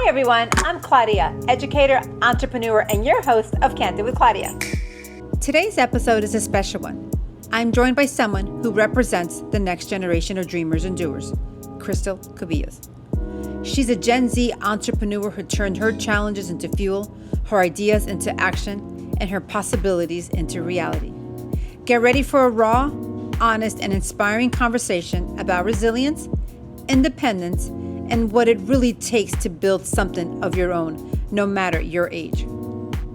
Hi everyone, I'm Claudia, educator, entrepreneur, and your host of Candid with Claudia. Today's episode is a special one. I'm joined by someone who represents the next generation of dreamers and doers, Crystal Cubillos. She's a Gen Z entrepreneur who turned her challenges into fuel, her ideas into action, and her possibilities into reality. Get ready for a raw, honest, and inspiring conversation about resilience, independence, and what it really takes to build something of your own, no matter your age.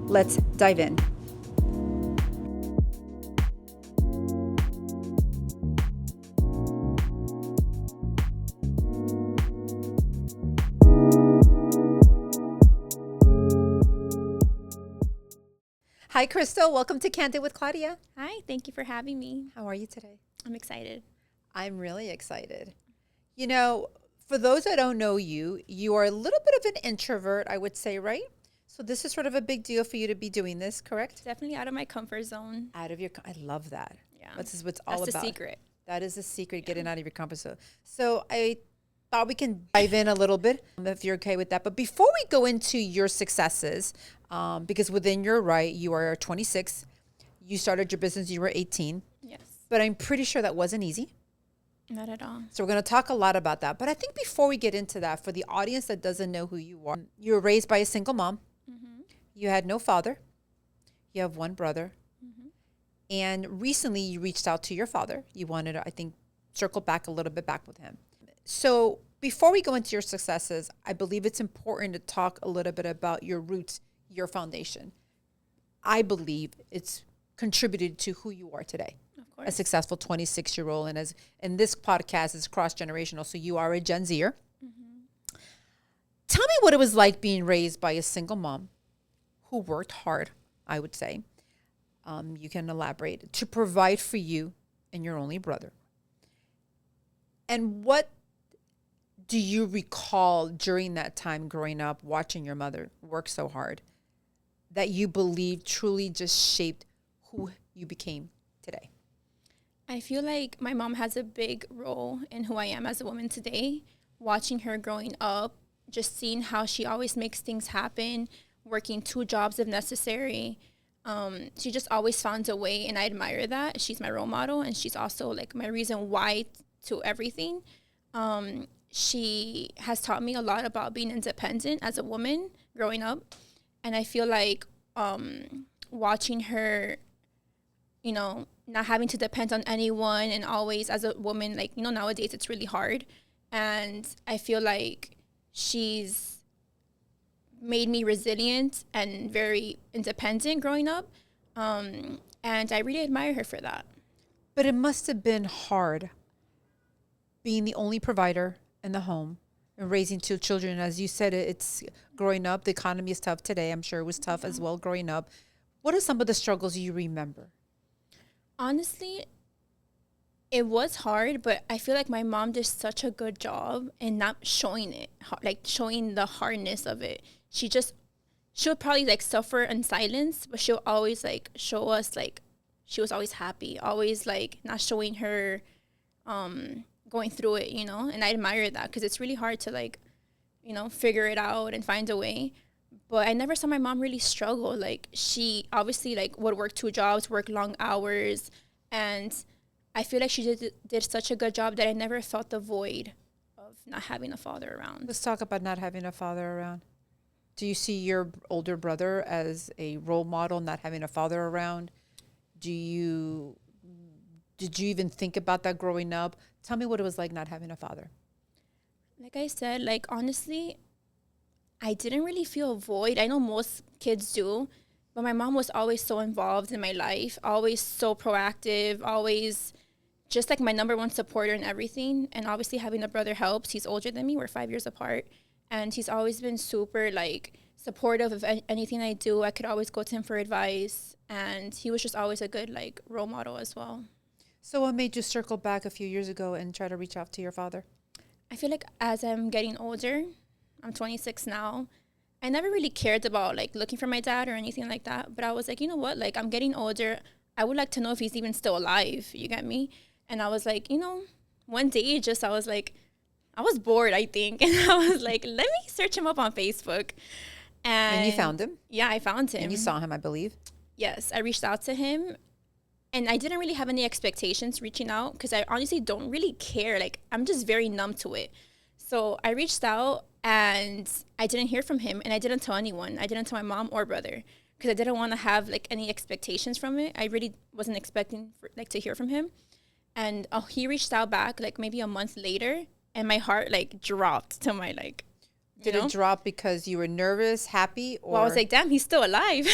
Let's dive in. Hi, Crystal. Welcome to Candid with Claudia. Hi, thank you for having me. How are you today? I'm excited. I'm really excited. You know, for those that don't know you, you are a little bit of an introvert, I would say, right? So this is sort of a big deal for you to be doing this, correct? Definitely out of my comfort zone. Out of your, I love that. Yeah. This is what's all about. That's the secret. That is the secret, getting out of your comfort zone. So I thought we can dive in a little bit, if you're okay with that. But before we go into your successes, because within your right, you are 26. You started your business, you were 18. Yes. But I'm pretty sure that wasn't easy. Not at all. So we're going to talk a lot about that. But I think before we get into that, for the audience that doesn't know who you are, you were raised by a single mom. Mm-hmm. You had no father. You have one brother. Mm-hmm. And recently you reached out to your father. You wanted to, I think, circle back a little bit back with him. So before we go into your successes, I believe it's important to talk a little bit about your roots, your foundation. I believe it's contributed to who you are today. A successful 26-year-old, and this podcast is cross-generational, so you are a Gen Zer. Mm-hmm. Tell me what it was like being raised by a single mom who worked hard, I would say. You can elaborate, to provide for you and your only brother. And what do you recall during that time growing up, watching your mother work so hard, that you believe truly just shaped who you became today? I feel like my mom has a big role in who I am as a woman today. Watching her growing up, just seeing how she always makes things happen, working 2 jobs if necessary. She just always finds a way, and I admire that. She's my role model, and she's also like my reason why to everything. She has taught me a lot about being independent as a woman growing up, and I feel like watching her, you know, not having to depend on anyone, and always as a woman, like, you know, nowadays it's really hard. And I feel like she's made me resilient and very independent growing up. And I really admire her for that. But it must have been hard being the only provider in the home and raising 2 children. As you said, it's growing up. The economy is tough today. I'm sure it was tough as well growing up. What are some of the struggles you remember? Honestly, it was hard, but I feel like my mom did such a good job in not showing it, like showing the hardness of it. She'll probably like suffer in silence, but she'll always like show us like she was always happy, always like not showing her going through it, you know? And I admire that because it's really hard to like, you know, figure it out and find a way. But I never saw my mom really struggle. Like, she obviously like would work 2 jobs, work long hours. And I feel like she did such a good job that I never felt the void of not having a father around. Let's talk about not having a father around. Do you see your older brother as a role model, not having a father around? Did you even think about that growing up? Tell me what it was like not having a father. Like I said, like, honestly, I didn't really feel a void. I know most kids do, but my mom was always so involved in my life, always so proactive, always just like my number one supporter in everything. And obviously having a brother helps. He's older than me. We're 5 years apart. And he's always been super like supportive of anything I do. I could always go to him for advice. And he was just always a good like role model as well. So what made you circle back a few years ago and try to reach out to your father? I feel like as I'm getting older, I'm 26 now, I never really cared about like looking for my dad or anything like that. But I was like, you know what? Like, I'm getting older. I would like to know if he's even still alive. You get me? And I was like, you know, one day I was like, I was bored, I think. And I was like, let me search him up on Facebook. And you found him? Yeah, I found him. And you saw him, I believe. Yes, I reached out to him. And I didn't really have any expectations reaching out because I honestly don't really care. Like, I'm just very numb to it. So I reached out and I didn't hear from him. And I didn't tell anyone. I didn't tell my mom or brother because I didn't want to have, like, any expectations from it. I really wasn't expecting, to hear from him. And he reached out back, like, maybe a month later. And my heart, like, dropped to my, like, Did it drop because you were nervous, happy? Or? Well, I was like, damn, he's still alive.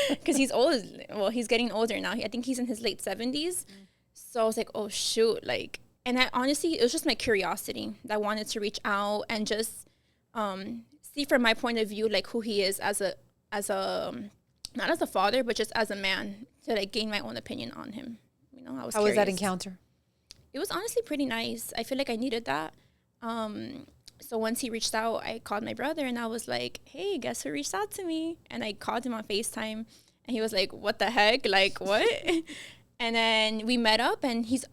Because he's old. Well, he's getting older now. I think he's in his late 70s. So I was like, oh, shoot. Like, and I honestly, it was just my curiosity that I wanted to reach out and just see from my point of view, like, who he is as a, not as a father, but just as a man, to, like, gain my own opinion on him. You know, I was curious. How was that encounter? It was honestly pretty nice. I feel like I needed that. So once he reached out, I called my brother and I was like, hey, guess who reached out to me? And I called him on FaceTime and he was like, what the heck? Like, what? And then we met up and he's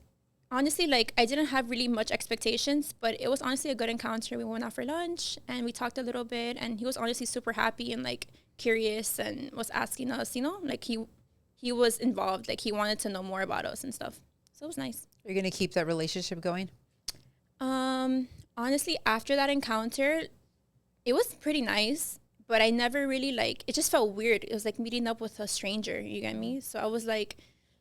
honestly, like, I didn't have really much expectations, but it was honestly a good encounter. We went out for lunch and we talked a little bit and he was honestly super happy and, like, curious and was asking us, you know, like, he was involved. Like, he wanted to know more about us and stuff. So it was nice. Are you going to keep that relationship going? Honestly, after that encounter, it was pretty nice, but I never really, like, it just felt weird. It was like meeting up with a stranger, you get me? So I was like,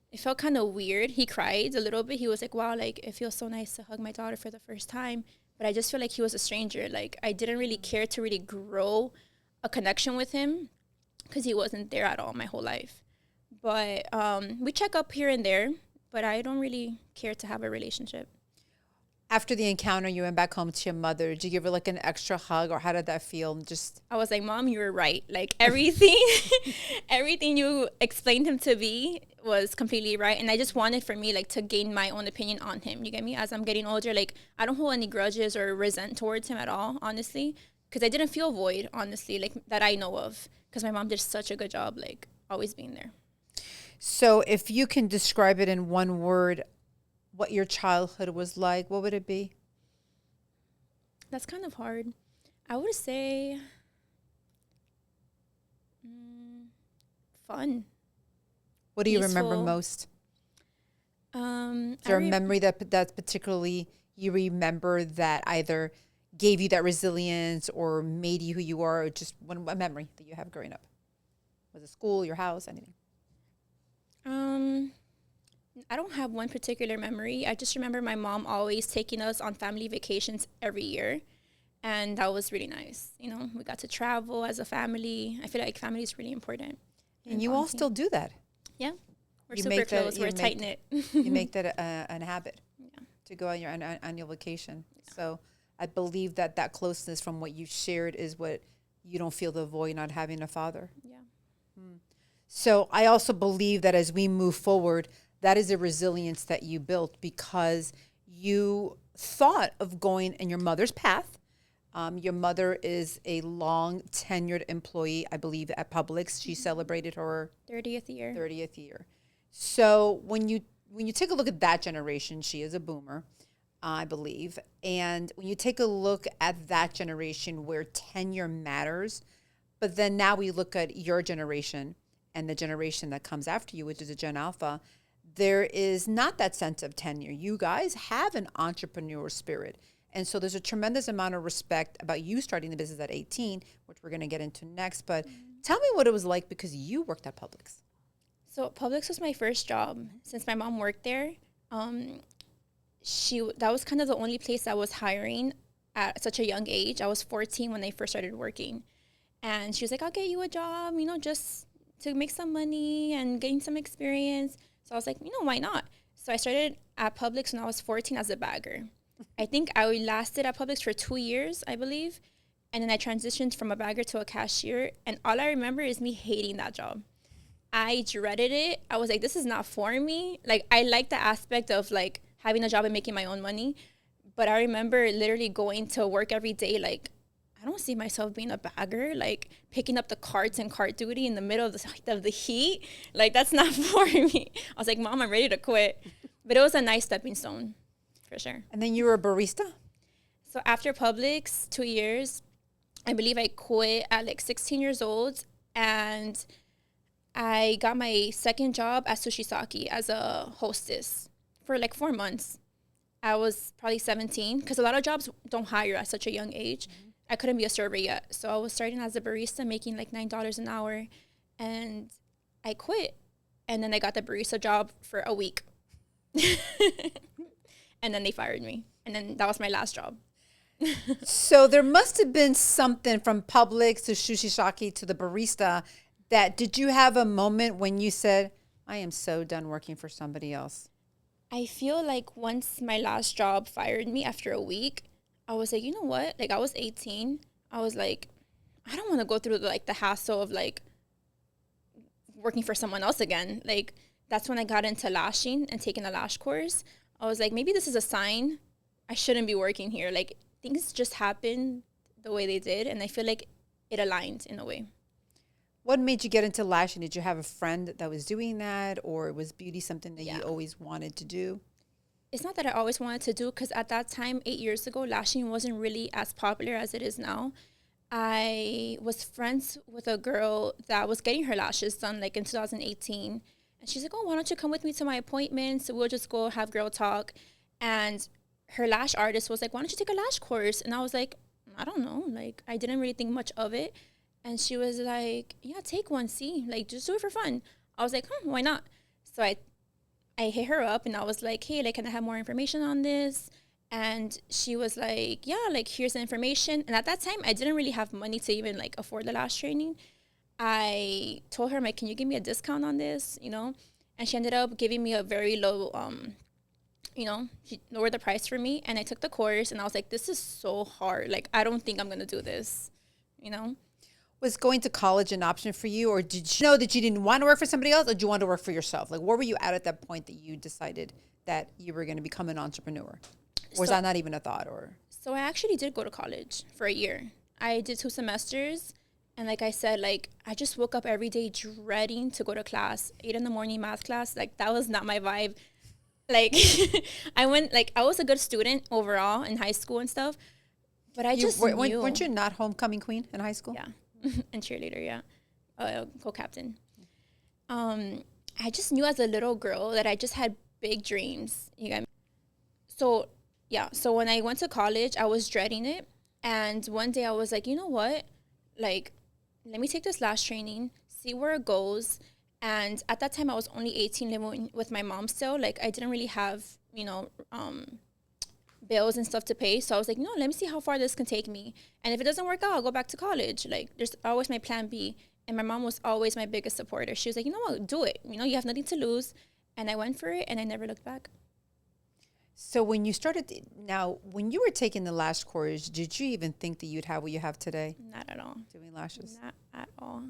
it felt kind of weird. He cried a little bit. He was like, wow, like, it feels so nice to hug my daughter for the first time. But I just feel like he was a stranger. Like, I didn't really care to really grow a connection with him because he wasn't there at all my whole life. But we check up here and there, but I don't really care to have a relationship. After the encounter, you went back home to your mother. Did you give her, like, an extra hug, or how did that feel? I was like, Mom, you were right. Like, everything, everything you explained him to be was completely right. And I just wanted for me, like, to gain my own opinion on him. You get me? As I'm getting older, like, I don't hold any grudges or resent towards him at all, honestly. Because I didn't feel void, honestly, like, that I know of. Because my mom did such a good job, like, always being there. So if you can describe it in one word, what your childhood was like, what would it be? That's kind of hard. I would say fun. What do you remember most? Is there a memory that's particularly you remember that either gave you that resilience or made you who you are, or just a memory that you have growing up? Was it school, your house, anything? I don't have one particular memory. I just remember my mom always taking us on family vacations every year. And that was really nice. You know, we got to travel as a family. I feel like family is really important. And you all still do that. Yeah. We're super close. We're tight-knit. You make that a habit to go on your annual vacation. Yeah. So I believe that closeness from what you shared is what you don't feel the void not having a father. Yeah. So I also believe that as we move forward, that is a resilience that you built because you thought of going in your mother's path. Your mother is a long tenured employee, I believe, at Publix. She celebrated her 30th year. So when you take a look at that generation, she is a boomer, I believe. And when you take a look at that generation where tenure matters, but then now we look at your generation and the generation that comes after you, which is a Gen Alpha, there is not that sense of tenure. You guys have an entrepreneur spirit. And so there's a tremendous amount of respect about you starting the business at 18, which we're going to get into next. But tell me what it was like because you worked at Publix. So Publix was my first job. Since my mom worked there, that was kind of the only place I was hiring at such a young age. I was 14 when I first started working. And she was like, I'll get you a job, you know, just to make some money and gain some experience. So I was like, you know, why not? So I started at Publix when I was 14 as a bagger. I think I lasted at Publix for 2 years, I believe. And then I transitioned from a bagger to a cashier. And all I remember is me hating that job. I dreaded it. I was like, this is not for me. Like, I like the aspect of, like, having a job and making my own money. But I remember literally going to work every day, like, I don't see myself being a bagger, like picking up the carts and cart duty in the middle of the heat. Like, that's not for me. I was like, Mom, I'm ready to quit. But it was a nice stepping stone. for sure. And then you were a barista? So after Publix, 2 years, I believe I quit at like 16 years old, and I got my second job at Sushi Saki as a hostess for like 4 months. I was probably 17 because a lot of jobs don't hire at such a young age. Mm-hmm. I couldn't be a server yet. So I was starting as a barista making like $9 an hour, and I quit. And then I got the barista job for a week. And then they fired me. And then that was my last job. So there must have been something from Publix to Sushi Saki to the barista that, did you have a moment when you said, I am so done working for somebody else? I feel like once my last job fired me after a week, I was like, you know what? Like, I was 18. I was like, I don't want to go through the hassle of like working for someone else again. Like, that's when I got into lashing and taking a lash course. I was like, maybe this is a sign. I shouldn't be working here. Like, things just happened the way they did, and I feel like it aligned in a way. What made you get into lashing? Did you have a friend that was doing that, or was beauty something that you always wanted to do? It's not that I always wanted to do, because at that time, 8 years ago, lashing wasn't really as popular as it is now. I was friends with a girl that was getting her lashes done like in 2018. And she's like, oh, why don't you come with me to my appointments? We'll just go have girl talk. And her lash artist was like, why don't you take a lash course? And I was like, I don't know. Like, I didn't really think much of it. And she was like, yeah, take one, see. Like, just do it for fun. I was like, why not? So I hit her up, and I was like, hey, like, can I have more information on this? And she was like, yeah, like, here's the information. And at that time, I didn't really have money to even, like, afford the lash training. I told her, I'm like, can you give me a discount on this, you know? And she ended up giving me a very low, she lowered the price for me. And I took the course, and I was like, this is so hard. Like, I don't think I'm going to do this, you know? Was going to college an option for you, or did you know that you didn't want to work for somebody else, or did you want to work for yourself? Like, where were you at that point that you decided that you were going to become an entrepreneur? Or was that not even a thought? Or so I actually did go to college for a year. I did 2 semesters. And like I said, like, I just woke up every day dreading to go to class. 8 a.m. math class. Like, that was not my vibe. Like, I was a good student overall in high school and stuff. But I just knew. Weren't you not homecoming queen in high school? Yeah. And cheerleader, yeah. Co-captain. I just knew as a little girl that I just had big dreams. You get me? So, yeah. So when I went to college, I was dreading it. And one day I was like, you know what? Like, let me take this lash training, see where it goes. And at that time, I was only 18, living with my mom still. Like, I didn't really have, bills and stuff to pay. So I was like, no, let me see how far this can take me. And if it doesn't work out, I'll go back to college. Like, there's always my plan B. And my mom was always my biggest supporter. She was like, you know what, do it. You have nothing to lose. And I went for it, and I never looked back. So when you when you were taking the lash course, did you even think that you'd have what you have today? Not at all. Doing lashes? Not at all.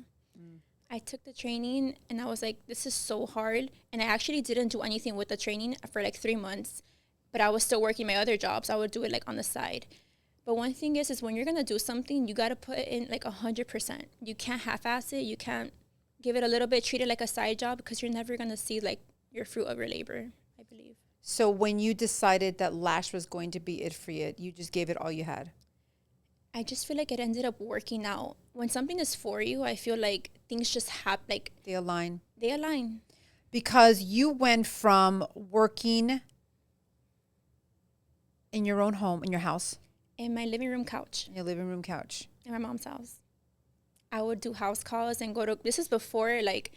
I took the training, and I was like, this is so hard. And I actually didn't do anything with the training for like 3 months. But I was still working my other jobs. I would do it like on the side. But one thing is when you're going to do something, you got to put in like 100%. You can't half-ass it. You can't give it a little bit, treat it like a side job, because you're never going to see like your fruit of your labor, I believe. So when you decided that lash was going to be it for you, you just gave it all you had? I just feel like it ended up working out. When something is for you, I feel like things just happen. Like, they align. They align. Because you went from working in your own home, in your house. In my living room couch. In your living room couch. In my mom's house. I would do house calls and this is before, like,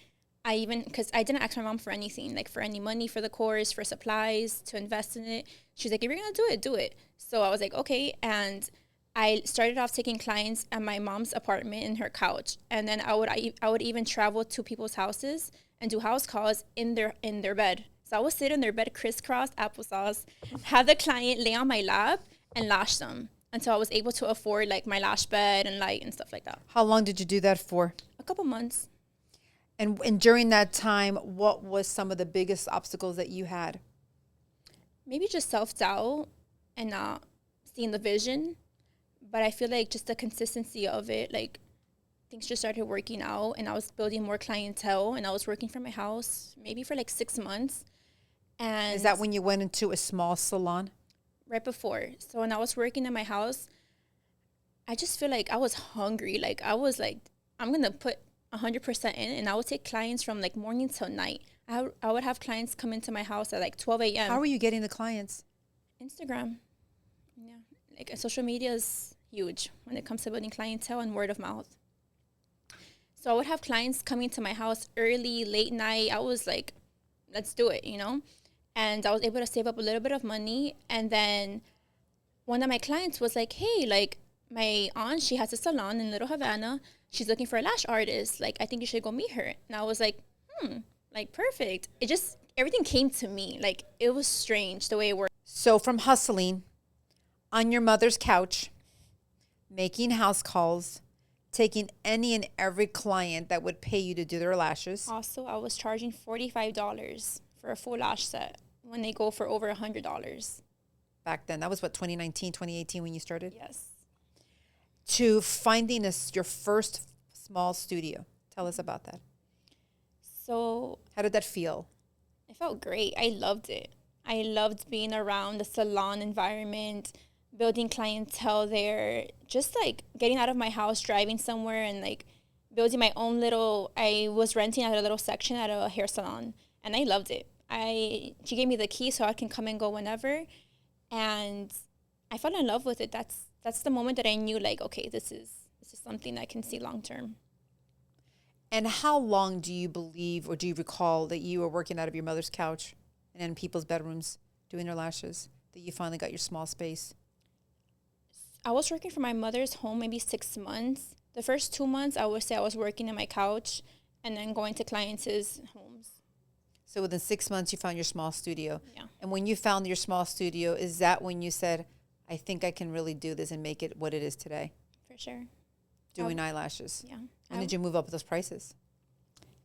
because I didn't ask my mom for anything, like for any money for the course, for supplies, to invest in it. She's like, if you're going to do it, do it. So I was like, okay. And I started off taking clients at my mom's apartment in her couch. And then I would even travel to people's houses and do house calls in their bed. So I would sit in their bed, crisscross applesauce, have the client lay on my lap and lash them until I was able to afford like my lash bed and light and stuff like that. How long did you do that for? A couple months. And during that time, what was some of the biggest obstacles that you had? Maybe just self-doubt and not seeing the vision. But I feel like just the consistency of it, like, things just started working out, and I was building more clientele, and I was working from my house maybe for like 6 months. And is that when you went into a small salon? right before. So when I was working in my house, I just feel like I was hungry. Like I was like, I'm going to put 100% in, and I would take clients from like morning till night. I would have clients come into my house at like 12 a.m. How are you getting the clients? Instagram. Yeah. Like social media is huge when it comes to building clientele and word of mouth. So I would have clients coming to my house early, late night. I was like, let's do it, you know? And I was able to save up a little bit of money. And then one of my clients was like, hey, like my aunt, she has a salon in Little Havana. She's looking for a lash artist. Like, I think you should go meet her. And I was like, like perfect. It just, everything came to me. Like it was strange the way it worked. So from hustling on your mother's couch, making house calls, taking any and every client that would pay you to do their lashes. Also, I was charging $45 for a full lash set when they go for over $100. Back then, that was what, 2019, 2018 when you started? Yes. To finding your first small studio. Tell us about that. So how did that feel? It felt great. I loved it. I loved being around the salon environment, building clientele there, just like getting out of my house, driving somewhere, and like building my own I was renting out a little section at a hair salon, and I loved it. She gave me the key so I can come and go whenever, and I fell in love with it. That's the moment that I knew, like, okay, this is something I can see long term. And how long do you believe, or do you recall, that you were working out of your mother's couch and in people's bedrooms doing their lashes, that you finally got your small space? I was working from my mother's home maybe 6 months. The first 2 months, I would say I was working in my couch and then going to clients' homes. So within 6 months, you found your small studio. Yeah. And when you found your small studio, is that when you said, I think I can really do this and make it what it is today? For sure. Doing eyelashes. Yeah. When did you move up those prices?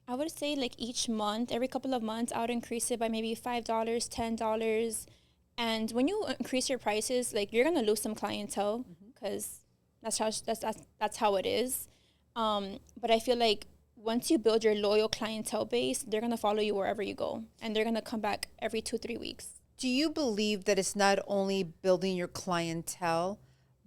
I would say like each month, every couple of months, I would increase it by maybe $5, $10. And when you increase your prices, like you're gonna lose some clientele because that's how it is. But I feel like once you build your loyal clientele base, they're gonna follow you wherever you go, and they're gonna come back every 2-3 weeks. Do you believe that it's not only building your clientele,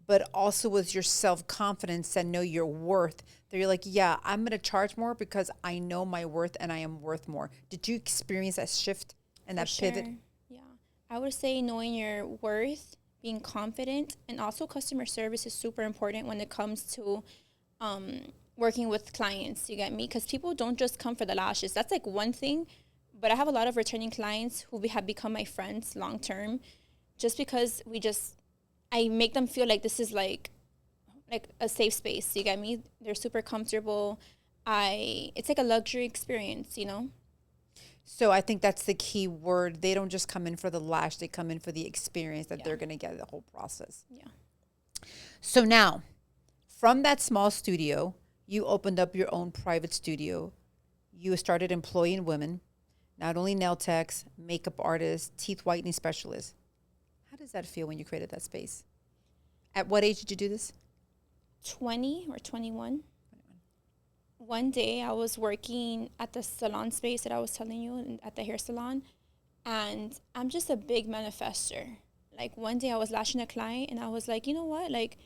but also with your self-confidence and know your worth, that you're like, yeah, I'm going to charge more because I know my worth and I am worth more? Did you experience that shift and that pivot? Yeah. I would say knowing your worth, being confident, and also customer service is super important when it comes to working with clients, you get me? Because people don't just come for the lashes. That's like one thing, but I have a lot of returning clients who have become my friends long term just because I make them feel like this is like a safe space. You get me? They're super comfortable. It's like a luxury experience, you know? So I think that's the key word. They don't just come in for the lash. They come in for the experience that they're going to get, the whole process. Yeah. So now, from that small studio, you opened up your own private studio. You started employing women, not only nail techs, makeup artists, teeth whitening specialists. How does that feel when you created that space? At what age did you do this? 20 or 21. One day I was working at the salon space that I was telling you, at the hair salon, and I'm just a big manifester. Like one day I was lashing a client and I was like, you know what? Like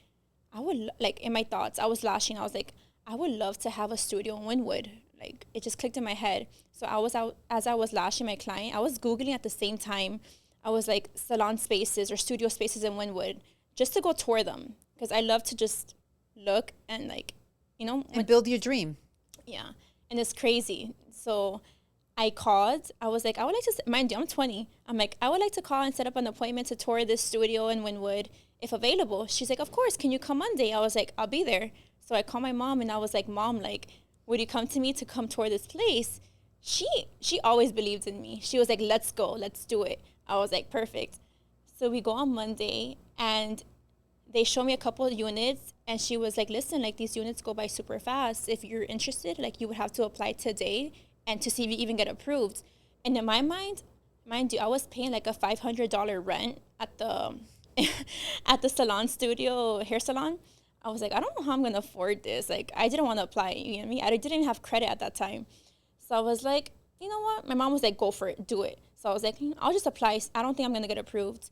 I would, like in my thoughts, I was lashing. I was like, I would love to have a studio in Wynwood. Like it just clicked in my head. So I was out, as I was lashing my client, I was Googling at the same time. I was like salon spaces or studio spaces in Wynwood just to go tour them because I love to just look and like, you know. And build your dream. Yeah. And it's crazy. So I called. I was like, I would like to, mind you, I'm 20. I'm like, I would like to call and set up an appointment to tour this studio in Wynwood if available. She's like, of course. Can you come Monday? I was like, I'll be there. So I called my mom and I was like, Mom, like, would you come to me to come tour this place? She always believed in me. She was like, let's go. Let's do it. I was like, perfect. So we go on Monday and they show me a couple of units and she was like, listen, like these units go by super fast. If you're interested, like you would have to apply today and to see if you even get approved. And in my mind you, I was paying like a $500 rent at the at the salon studio, hair salon. I was like, I don't know how I'm gonna afford this. Like I didn't want to apply, you know what I mean? I didn't even have credit at that time. So I was like, you know what? My mom was like, go for it, do it. So I was like, I'll just apply. I don't think I'm gonna get approved.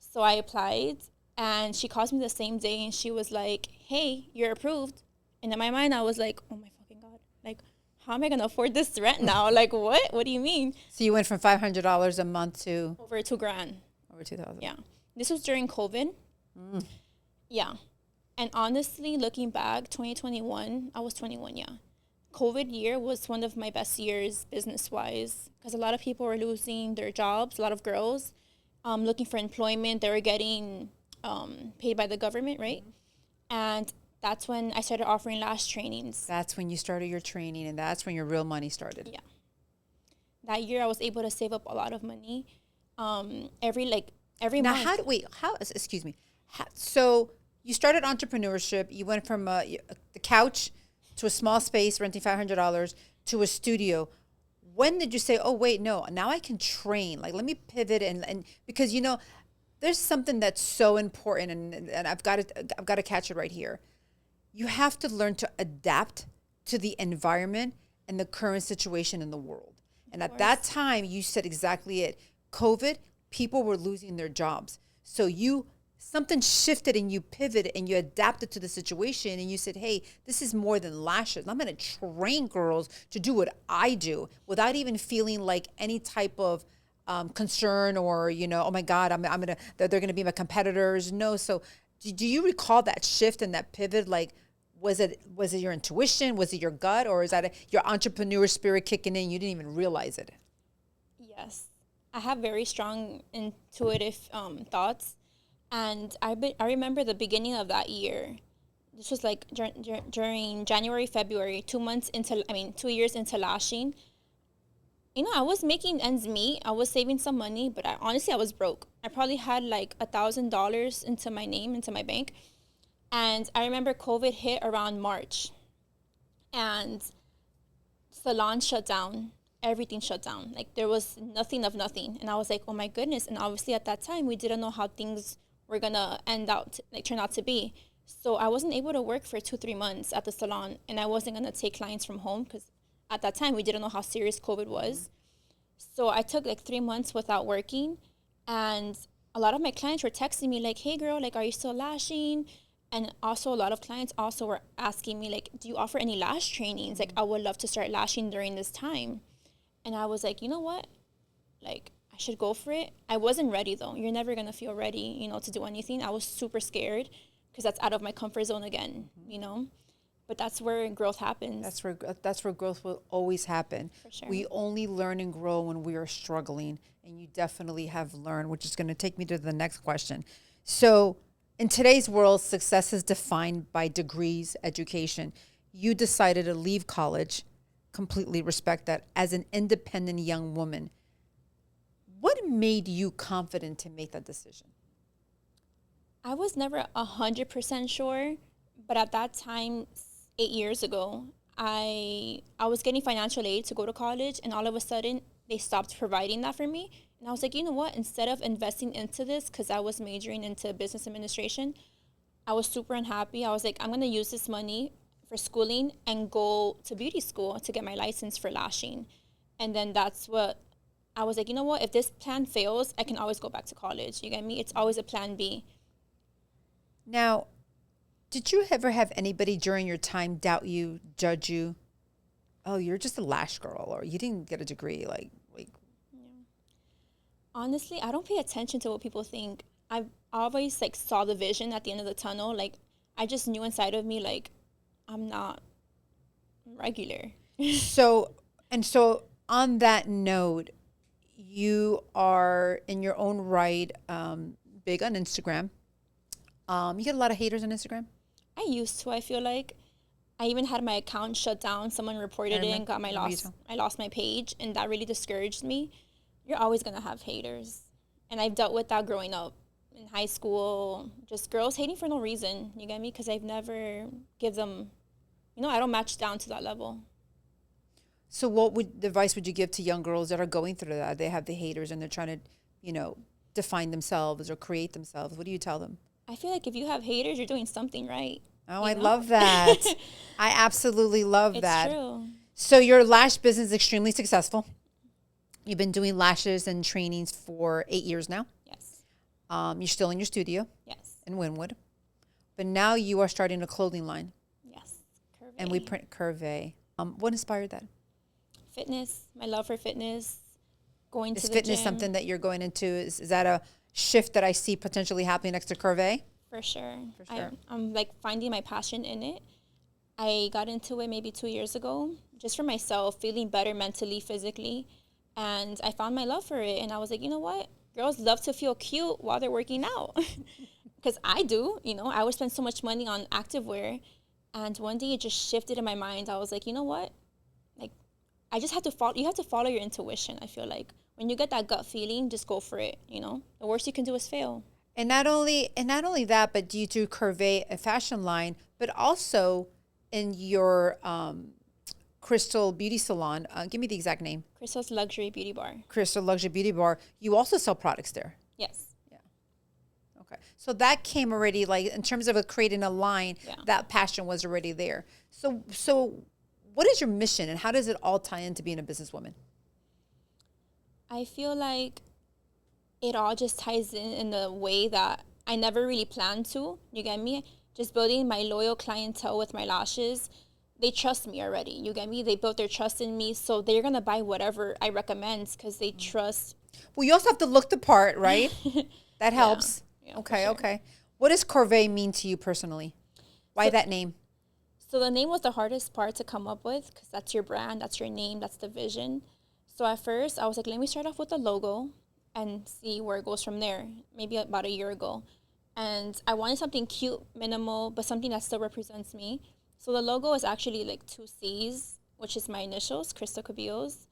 So I applied, and she calls me the same day, and she was like, hey, you're approved. And in my mind, I was like, oh my fucking God. Like, how am I going to afford this rent now? Like, what? What do you mean? So you went from $500 a month to over $2,000. over 2,000. Yeah. This was during COVID. Yeah. And honestly, looking back, 2021, I was 21, yeah. COVID year was one of my best years business-wise, because a lot of people were losing their jobs, a lot of girls looking for employment. They were getting paid by the government, right? And that's when I started offering lash trainings. That's when you started your training, and that's when your real money started. Yeah. That year, I was able to save up a lot of money. Every Now, month. excuse me. So you started entrepreneurship. You went from the couch to a small space, renting $500 to a studio. When did you say, oh, wait, no, now I can train? Like, let me pivot. And because, you know, there's something that's so important, and I've got to catch it right here. You have to learn to adapt to the environment and the current situation in the world. And at that time, you said exactly it. COVID, people were losing their jobs. So something shifted and you pivoted and you adapted to the situation, and you said, hey, this is more than lashes. I'm going to train girls to do what I do without even feeling like any type of concern or, you know, oh my God, they're going to be my competitors. No. So do you recall that shift and that pivot? Like, was it your intuition? Was it your gut? Or is that your entrepreneur spirit kicking in? You didn't even realize it. Yes. I have very strong intuitive thoughts. And I remember the beginning of that year. This was like during January, February, 2 years into lashing. You know, I was making ends meet. I was saving some money, but honestly, I was broke. I probably had like $1,000 into my name, into my bank. And I remember COVID hit around March. And salon shut down. Everything shut down. Like, there was nothing of nothing. And I was like, oh my goodness. And obviously at that time, we didn't know how things were going to turn out to be. So I wasn't able to work for 2-3 months at the salon. And I wasn't going to take clients from home because at that time, we didn't know how serious COVID was. So I took like 3 months without working. And a lot of my clients were texting me like, hey girl, like, are you still lashing? And also a lot of clients also were asking me like, do you offer any lash trainings? Like, I would love to start lashing during this time. And I was like, you know what? Like, I should go for it. I wasn't ready though. You're never going to feel ready, you know, to do anything. I was super scared because that's out of my comfort zone again, you know? But that's where growth happens. That's where growth will always happen. For sure. We only learn and grow when we are struggling, and you definitely have learned, which is going to take me to the next question. So in today's world, success is defined by degrees, education. You decided to leave college, completely respect that, as an independent young woman. What made you confident to make that decision? I was never 100% sure, but at that time, 8 years ago, I was getting financial aid to go to college, and all of a sudden they stopped providing that for me. And I was like, you know what? Instead of investing into this, because I was majoring into business administration, I was super unhappy. I was like, I'm going to use this money for schooling and go to beauty school to get my license for lashing. And then that's what I was like, you know what? If this plan fails, I can always go back to college. You get me? It's always a plan B. Now, did you ever have anybody during your time doubt you, judge you? Oh, you're just a lash girl, or you didn't get a degree. Like. Yeah. Honestly, I don't pay attention to what people think. I've always like saw the vision at the end of the tunnel. Like, I just knew inside of me, like, I'm not regular. So on that note, you are in your own right big on Instagram. You get a lot of haters on Instagram? I used to, I feel like. I even had my account shut down. Someone reported it and I lost my page, and that really discouraged me. You're always going to have haters. And I've dealt with that growing up in high school, just girls hating for no reason. You get me? Because I've never give them, you know, I don't match down to that level. So what advice would you give to young girls that are going through that? They have the haters and they're trying to, you know, define themselves or create themselves. What do you tell them? I feel like if you have haters, you're doing something right. Oh, I love that. I absolutely love that. It's true. So your lash business is extremely successful. You've been doing lashes and trainings for 8 years now. Yes. You're still in your studio. Yes. In Wynwood. But now you are starting a clothing line. Yes. Curvy. And we print Curvy. What inspired that? Fitness. My love for fitness. Going to the fitness gym. something that you're going into? Is that a shift that I see potentially happening next to Curvy? For sure. I'm like finding my passion in it. I got into it maybe 2 years ago, just for myself, feeling better mentally, physically. And I found my love for it. And I was like, you know what? Girls love to feel cute while they're working out. Because I do, I would spend so much money on activewear. And one day it just shifted in my mind. I was like, you know what? Like, I just have to follow. You have to follow your intuition, I feel like. When you get that gut feeling, just go for it, The worst you can do is fail. And not only that, but you do Curvy, a fashion line, but also in your Crystal Beauty Salon. Give me the exact name. Crystal's Luxury Beauty Bar. Crystal Luxury Beauty Bar. You also sell products there. Yes. Okay. So that came already, like, in terms of creating a line, that passion was already there. So what is your mission and how does it all tie into being a businesswoman? I feel like it all just ties in a way that I never really planned to. You get me? Just building my loyal clientele with my lashes. They trust me already. You get me? They built their trust in me. So they're going to buy whatever I recommend because they trust. Well, you also have to look the part, right? That helps. Yeah, okay, sure. Okay. What does Curvy mean to you personally? Why that name? So the name was the hardest part to come up with because that's your brand, that's your name, that's the vision. So at first, I was like, let me start off with the logo and see where it goes from there, maybe about a year ago. And I wanted something cute, minimal, but something that still represents me. So the logo is actually like 2 C's, which is my initials, Claudia Cubillos.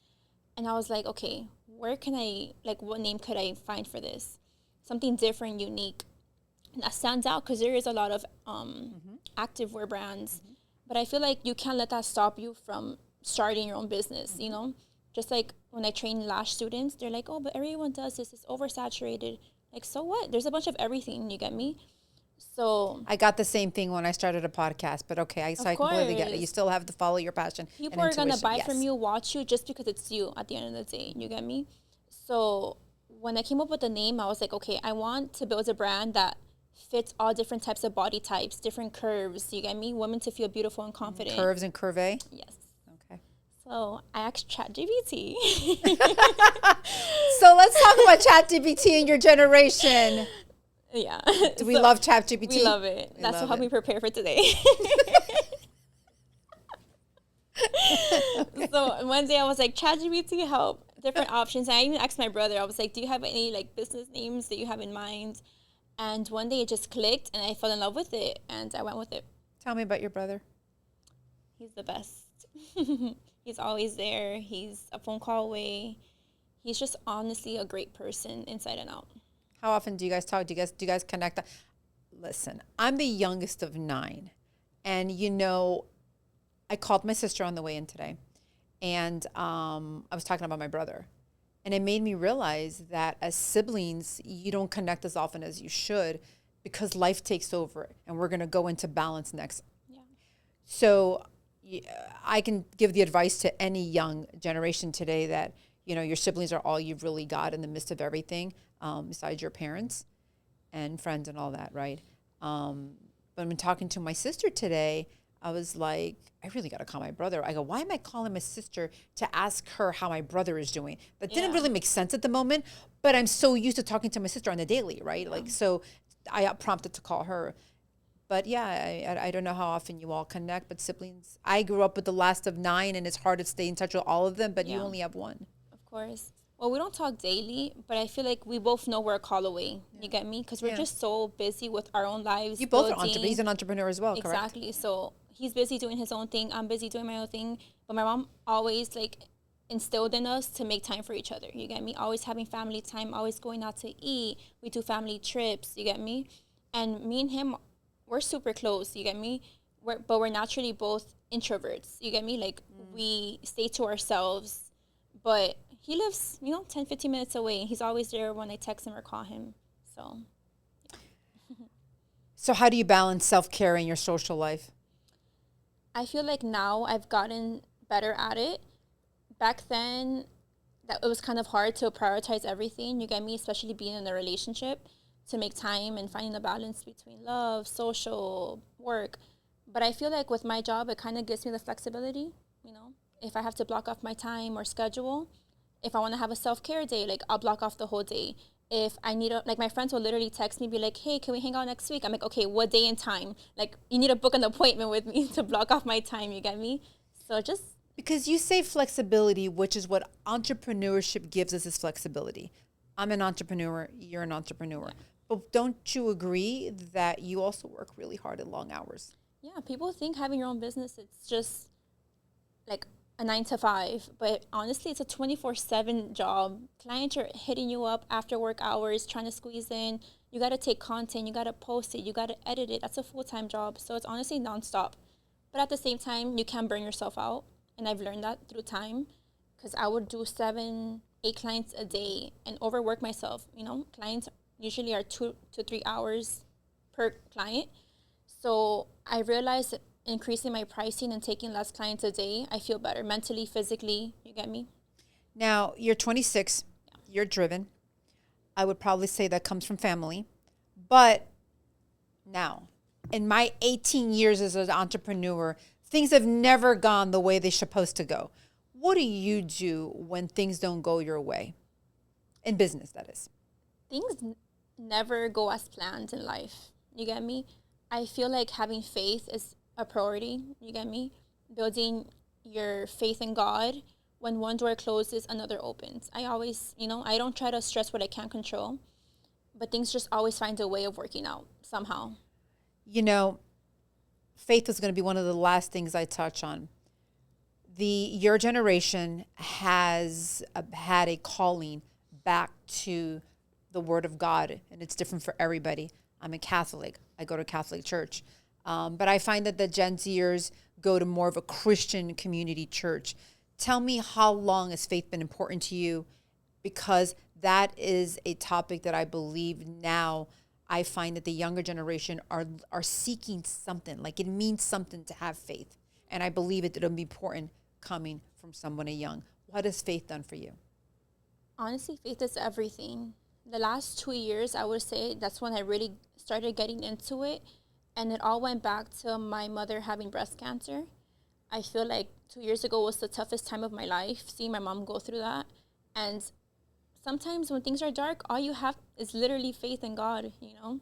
And I was like, okay, what name could I find for this? Something different, unique, and that stands out because there is a lot of activewear brands. But I feel like you can't let that stop you from starting your own business, Just like when I train lash students, they're like, oh, but everyone does this. It's oversaturated. Like, so what? There's a bunch of everything. You get me? So I got the same thing when I started a podcast, but okay, I completely get it. You still have to follow your passion. People are going to buy from you, watch you, just because it's you at the end of the day. You get me? So when I came up with the name, I was like, okay, I want to build a brand that fits all different types of body types, different curves. You get me? Women to feel beautiful and confident. Curves and curvy? Yes. Okay. So I asked ChatGPT. So let's talk about ChatGPT in your generation. Yeah. Do we love ChatGPT? We love it. That's what helped me prepare for today. Okay. So one day I was like, ChatGPT, help. Different options. And I even asked my brother, I was like, do you have any like business names that you have in mind? And one day it just clicked and I fell in love with it and I went with it. Tell me about your brother. He's the best. He's always there. He's a phone call away. He's just honestly a great person inside and out. How often do you guys talk? Do you guys connect? Listen, I'm the youngest of 9. And I called my sister on the way in today. And I was talking about my brother. And it made me realize that as siblings, you don't connect as often as you should because life takes over. And we're going to go into balance next. Yeah. So I can give the advice to any young generation today that, your siblings are all you've really got in the midst of everything, besides your parents and friends and all that, right? But when talking to my sister today, I was like, I really got to call my brother. I go, why am I calling my sister to ask her how my brother is doing? That didn't really make sense at the moment, but I'm so used to talking to my sister on the daily, right? Yeah. Like, so I got prompted to call her. But yeah, I don't know how often you all connect, but siblings, I grew up with the last of 9 and it's hard to stay in touch with all of them, but you only have one. Of course. Well, we don't talk daily, but I feel like we both know we're a call away. Yeah. You get me? Because we're just so busy with our own lives. You both are entrepreneurs. He's an entrepreneur as well, correct? Exactly. So he's busy doing his own thing. I'm busy doing my own thing. But my mom always instilled in us to make time for each other. You get me? Always having family time, always going out to eat. We do family trips. You get me? And me and him, we're super close. You get me? But we're naturally both introverts. You get me? We stay to ourselves. But he lives, 10, 15 minutes away. He's always there when I text him or call him. So, yeah. So how do you balance self-care in your social life? I feel like now I've gotten better at it. Back then, it was kind of hard to prioritize everything. You get me? Especially being in a relationship. to make time and finding the balance between love, social, work. But I feel like with my job, it kind of gives me the flexibility, you know, if I have to block off my time or schedule, if I want to have a self-care day, like I'll block off the whole day. If I need like my friends will literally text me, be like, hey, can we hang out next week? I'm like, okay, what day and time? Like you need to book an appointment with me to block off my time, you get me? So just. Because you say flexibility, which is what entrepreneurship gives us, is flexibility. I'm an entrepreneur, you're an entrepreneur. Yeah. But don't you agree that you also work really hard at long hours? Yeah, people think having your own business, it's just like a 9 to 5, but honestly, it's a 24/7 job. Clients are hitting you up after work hours, trying to squeeze in. You got to take content, you got to post it, you got to edit it. That's a full-time job. So it's honestly nonstop. But at the same time, you can burn yourself out. And I've learned that through time, because I would do 7, 8 clients a day and overwork myself. You know, clients usually are 2 to 3 hours per client. So I realized that increasing my pricing and taking less clients a day, I feel better mentally, physically. You get me? Now, you're 26. Yeah. You're driven. I would probably say that comes from family. But now, in my 18 years as an entrepreneur, things have never gone the way they're supposed to go. What do you do when things don't go your way? In business, that is. Things never go as planned in life. You get me? I feel like having faith is a priority. You get me? Building your faith in God. When one door closes, another opens. I always, you know, I don't try to stress what I can't control, but things just always find a way of working out somehow. You know, faith was going to be one of the last things I touch on. Your generation has had a calling back to the Word of God, and it's different for everybody. I'm a Catholic. I go to Catholic church. But I find that the Gen Zers go to more of a Christian community church. Tell me, how long has faith been important to you? Because that is a topic that I believe now I find that the younger generation are seeking something. Like, it means something to have faith. And I believe it'll be important coming from someone young. What has faith done for you? Honestly, faith is everything. The last 2 years, I would say that's when I really started getting into it. And it all went back to my mother having breast cancer. I feel like 2 years ago was the toughest time of my life, seeing my mom go through that. And sometimes when things are dark, all you have is literally faith in God, you know?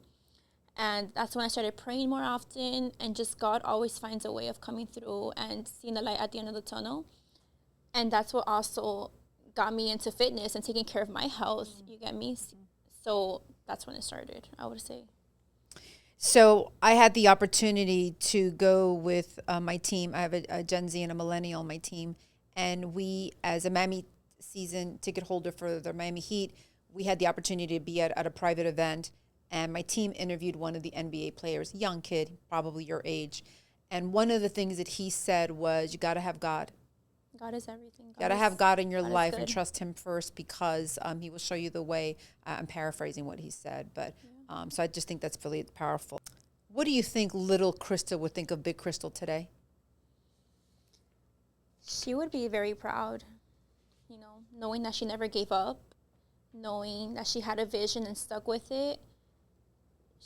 And that's when I started praying more often, and just God always finds a way of coming through and seeing the light at the end of the tunnel. And that's what also got me into fitness and taking care of my health, you get me? So that's when it started, I would say. So I had the opportunity to go with my team. I have a Gen Z and a millennial on my team. And we, as a Miami season ticket holder for the Miami Heat, we had the opportunity to be at a private event. And my team interviewed one of the NBA players, young kid, probably your age. And one of the things that he said was, you got to have God. God is everything. You got to have God in your life and trust him first, because he will show you the way. I'm paraphrasing what he said, but so I just think that's really powerful. What do you think little Crystal would think of big Crystal today? She would be very proud, you know, knowing that she never gave up, knowing that she had a vision and stuck with it.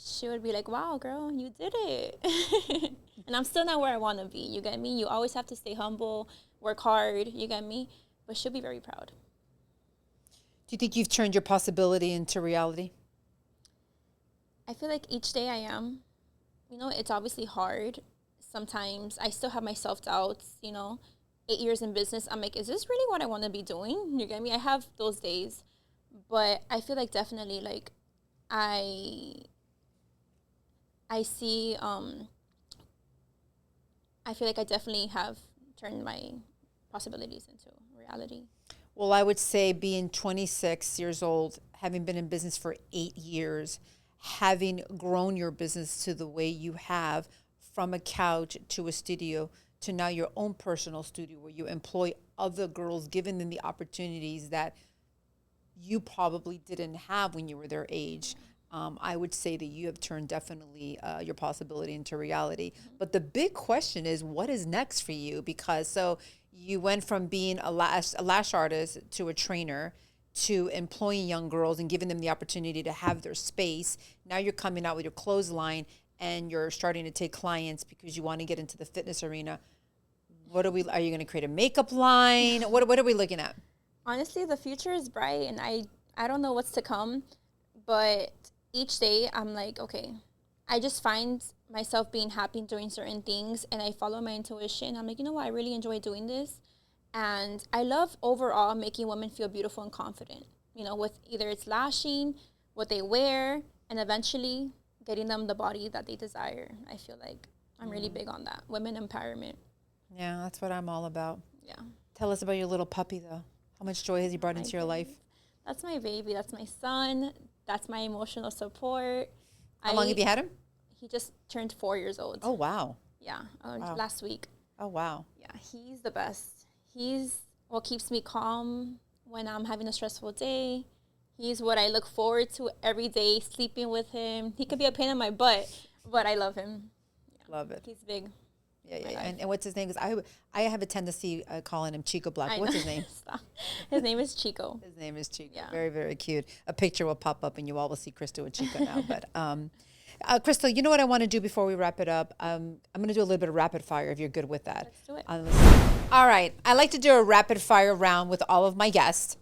She would be like, wow, girl, you did it. And I'm still not where I want to be, you get me? You always have to stay humble, work hard, you get me? But she'll be very proud. Do you think you've turned your possibility into reality? I feel like each day I am. You know, it's obviously hard. Sometimes I still have my self-doubts, you know. 8 years in business, I'm like, is this really what I want to be doing? You get me? I have those days. But I feel like definitely, like, I see, I feel like I definitely have turned my possibilities into reality. Well, I would say being 26 years old, having been in business for 8 years, having grown your business to the way you have, from a couch to a studio to now your own personal studio where you employ other girls, giving them the opportunities that you probably didn't have when you were their age. I would say that you have turned definitely your possibility into reality. But the big question is, what is next for you? Because so you went from being a lash artist to a trainer. to employing young girls and giving them the opportunity to have their space. Now you're coming out with your clothesline and you're starting to take clients because you want to get into the fitness arena. Are you going to create a makeup line? What are we looking at? Honestly, the future is bright, and I don't know what's to come, but each day I'm like, okay, I just find myself being happy doing certain things, and I follow my intuition. I'm like, you know what, I really enjoy doing this, and I love overall making women feel beautiful and confident, you know, with either it's lashing, what they wear, and eventually getting them the body that they desire. I feel like I'm really big on that, women empowerment. Yeah, that's what I'm all about. Yeah. Tell us about your little puppy, though. How much joy has he brought into your life? That's my baby. That's my son. That's my emotional support. How long have you had him? He just turned 4 years old. Oh, wow. Yeah, Wow. last week. Oh, wow. Yeah, he's the best. He's what keeps me calm when I'm having a stressful day. He's what I look forward to every day, sleeping with him. He could be a pain in my butt, but I love him. Yeah. Love it. He's big. Yeah. And what's his name? Because I have a tendency calling him Chico Black. What's his name? His name is Chico. His name is Chico. Yeah. Very, very cute. A picture will pop up and you all will see Crystal with Chico now. But Crystal, you know what I want to do before we wrap it up? I'm going to do a little bit of rapid fire if you're good with that. Let's do it. All right. I like to do a rapid fire round with all of my guests.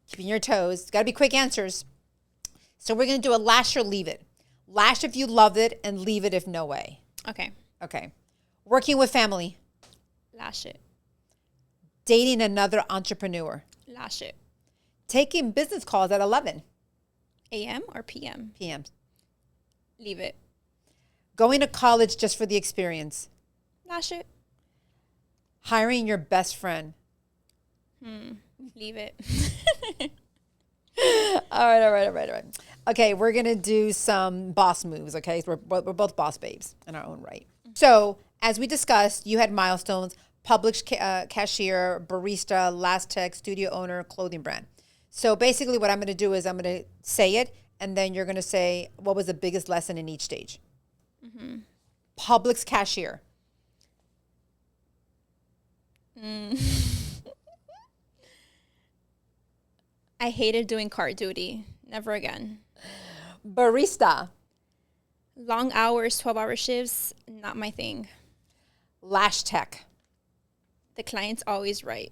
Keeping your toes. Got to be quick answers. So we're going to do a lash or leave it. Lash if you love it and leave it if no way. Okay. Okay. Working with family. Lash it. Dating another entrepreneur. Lash it. Taking business calls at 11 a.m. or p.m.? p.m. Leave it. Going to college just for the experience. Lash it. Hiring your best friend. Leave it. All right. Okay, we're going to do some boss moves, okay? So we're both boss babes in our own right. So, as we discussed, you had milestones, Publix cashier, barista, last tech, studio owner, clothing brand. So, basically what I'm going to do is I'm going to say it, and then you're going to say what was the biggest lesson in each stage. Publix cashier. I hated doing cart duty. Never again. Barista. Long hours, 12-hour shifts, not my thing. Lash tech. The client's always right.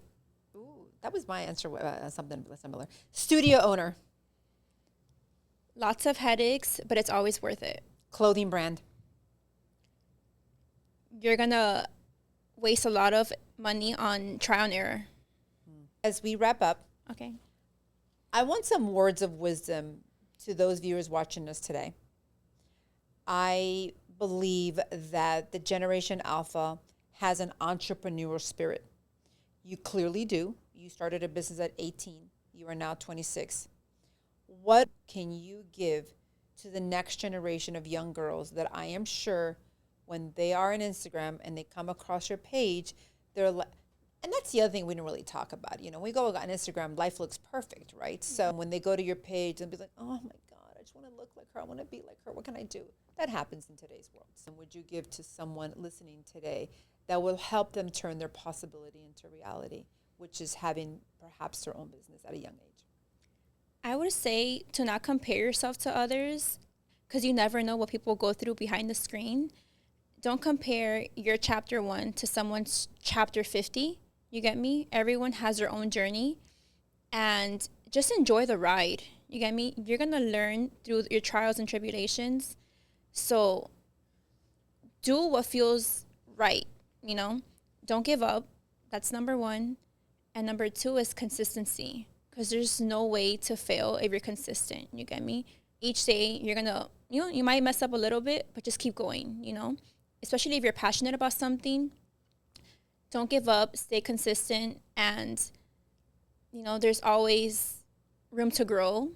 Ooh, that was my answer, something similar. Studio owner. Lots of headaches, but it's always worth it. Clothing brand. You're going to waste a lot of money on trial and error. As we wrap up, Okay. I want some words of wisdom to those viewers watching us today. I believe that the Generation Alpha has an entrepreneurial spirit. You clearly do. You started a business at 18. You are now 26. What can you give to the next generation of young girls that I am sure when they are on Instagram and they come across your page, they're like, and that's the other thing we didn't really talk about. You know, we go on Instagram, life looks perfect, right? So when they go to your page, they'll be like, oh my God, I just want to look like her. I want to be like her. What can I do? That happens in today's world. So would you give to someone listening today that will help them turn their possibility into reality, which is having perhaps their own business at a young age? I would say to not compare yourself to others because you never know what people go through behind the screen. Don't compare your chapter 1 to someone's chapter 50. You get me? Everyone has their own journey, and just enjoy the ride. You get me? You're going to learn through your trials and tribulations. So do what feels right, you know? Don't give up. That's number 1. And number 2 is consistency, because there's no way to fail if you're consistent. You get me? Each day you're going to, you know, you might mess up a little bit, but just keep going, you know? Especially if you're passionate about something. Don't give up, stay consistent, and, you know, there's always room to grow.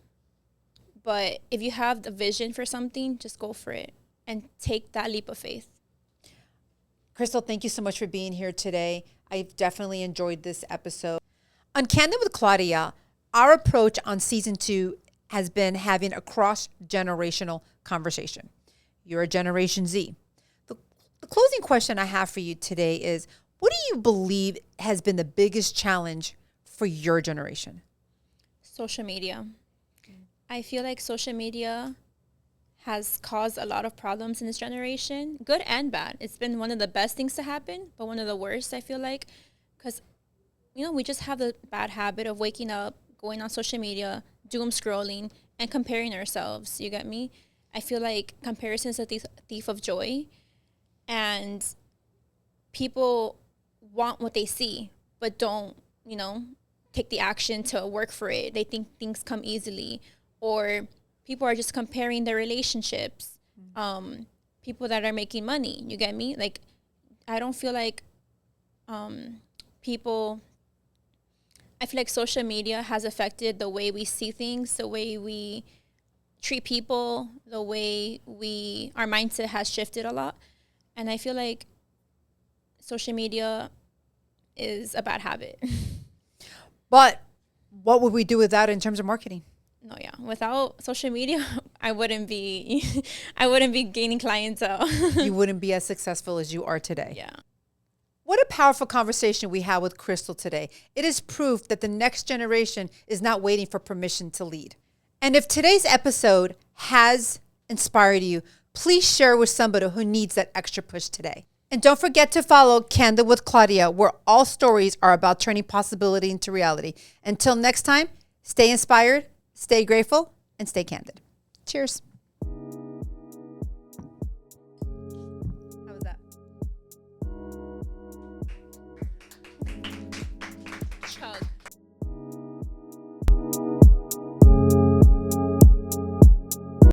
But if you have the vision for something, just go for it and take that leap of faith. Crystal, thank you so much for being here today. I've definitely enjoyed this episode. On Candid with Claudia, our approach on season 2 has been having a cross-generational conversation. You're a Generation Z. The closing question I have for you today is, what do you believe has been the biggest challenge for your generation? Social media. I feel like social media has caused a lot of problems in this generation, good and bad. It's been one of the best things to happen, but one of the worst, I feel like, because, we just have the bad habit of waking up, going on social media, doom scrolling, and comparing ourselves. You get me? I feel like comparison is a thief of joy, and people want what they see, but don't, take the action to work for it. They think things come easily, or people are just comparing their relationships. People that are making money, you get me? Like, I don't feel like I feel like social media has affected the way we see things, the way we treat people, the way our mindset has shifted a lot. And I feel like social media is a bad habit. But what would we do with that in terms of marketing? No, yeah. Without social media, I wouldn't be gaining clientele. You wouldn't be as successful as you are today. Yeah. What a powerful conversation we had with Crystal today. It is proof that the next generation is not waiting for permission to lead. And if today's episode has inspired you, please share with somebody who needs that extra push today. And don't forget to follow Candid with Claudia, where all stories are about turning possibility into reality. Until next time, stay inspired, stay grateful, and stay candid. Cheers.